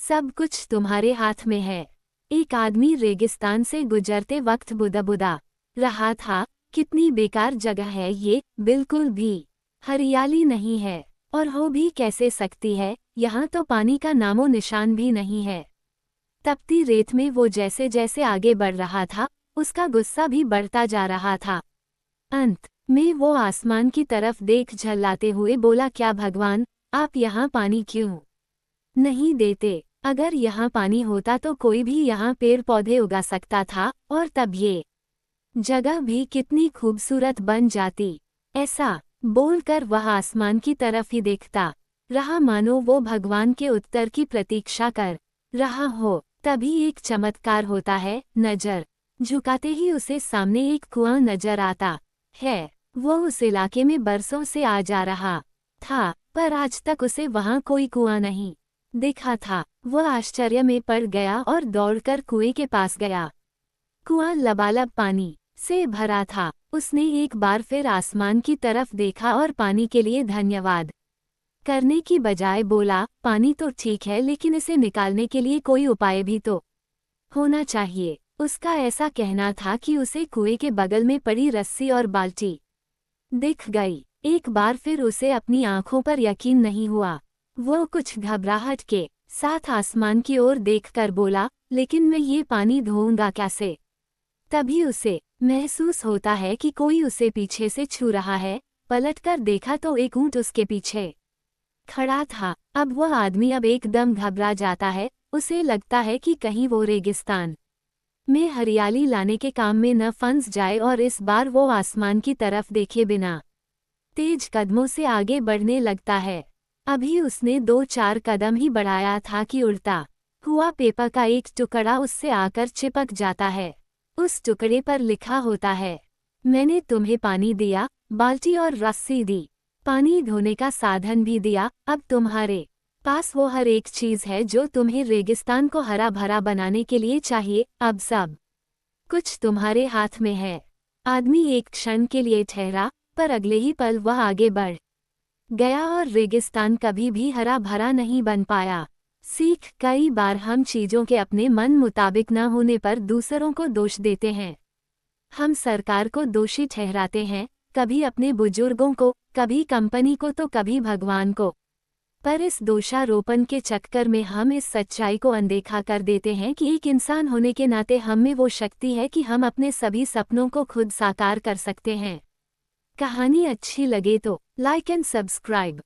सब कुछ तुम्हारे हाथ में है। एक आदमी रेगिस्तान से गुजरते वक्त बुदा रहा था, कितनी बेकार जगह है ये, बिल्कुल भी हरियाली नहीं है, और हो भी कैसे सकती है, यहाँ तो पानी का नामो निशान भी नहीं है। तपती रेत में वो जैसे जैसे आगे बढ़ रहा था, उसका गुस्सा भी बढ़ता जा रहा था। अंत में वो आसमान की तरफ देख झल्लाते हुए बोला, क्या भगवान, आप यहाँ पानी क्यों नहीं देते? अगर यहाँ पानी होता तो कोई भी यहाँ पेड़ पौधे उगा सकता था, और तब ये जगह भी कितनी खूबसूरत बन जाती। ऐसा बोलकर वह आसमान की तरफ ही देखता रहा, मानो वो भगवान के उत्तर की प्रतीक्षा कर रहा हो। तभी एक चमत्कार होता है, नजर झुकाते ही उसे सामने एक कुआं नजर आता है। वो उस इलाके में बरसों से आ जा रहा था, पर आज तक उसे वहां कोई कुआं नहीं दिखा था। वह आश्चर्य में पड़ गया और दौड़कर कुएं के पास गया। कुआं लबालब पानी से भरा था। उसने एक बार फिर आसमान की तरफ देखा और पानी के लिए धन्यवाद करने की बजाय बोला, पानी तो ठीक है, लेकिन इसे निकालने के लिए कोई उपाय भी तो होना चाहिए। उसका ऐसा कहना था कि उसे कुएं के बगल में पड़ी रस्सी और बाल्टी दिख गई। एक बार फिर उसे अपनी आंखों पर यकीन नहीं हुआ। वो कुछ घबराहट के साथ आसमान की ओर देखकर बोला, लेकिन मैं ये पानी धोऊंगा कैसे? तभी उसे महसूस होता है कि कोई उसे पीछे से छू रहा है। पलटकर देखा तो एक ऊंट उसके पीछे खड़ा था। अब वह आदमी अब एकदम घबरा जाता है। उसे लगता है कि कहीं वो रेगिस्तान में हरियाली लाने के काम में न फंस जाए, और इस बार वो आसमान की तरफ देखे बिना तेज कदमों से आगे बढ़ने लगता है। अभी उसने 2-4 कदम ही बढ़ाया था कि उड़ता हुआ पेपर का एक टुकड़ा उससे आकर चिपक जाता है। उस टुकड़े पर लिखा होता है, मैंने तुम्हें पानी दिया, बाल्टी और रस्सी दी, पानी धोने का साधन भी दिया, अब तुम्हारे पास वो हर एक चीज है जो तुम्हें रेगिस्तान को हरा भरा बनाने के लिए चाहिए। अब सब कुछ तुम्हारे हाथ में है। आदमी एक क्षण के लिए ठहरा, पर अगले ही पल वह आगे बढ़ गया और रेगिस्तान कभी भी हरा भरा नहीं बन पाया। सीख, कई बार हम चीजों के अपने मन मुताबिक न होने पर दूसरों को दोष देते हैं। हम सरकार को दोषी ठहराते हैं, कभी अपने बुजुर्गों को, कभी कंपनी को, तो कभी भगवान को। पर इस दोषारोपण के चक्कर में हम इस सच्चाई को अनदेखा कर देते हैं कि एक इंसान होने के नाते हम में वो शक्ति है कि हम अपने सभी सपनों को खुद साकार कर सकते हैं। कहानी अच्छी लगे तो लाइक एंड सब्सक्राइब।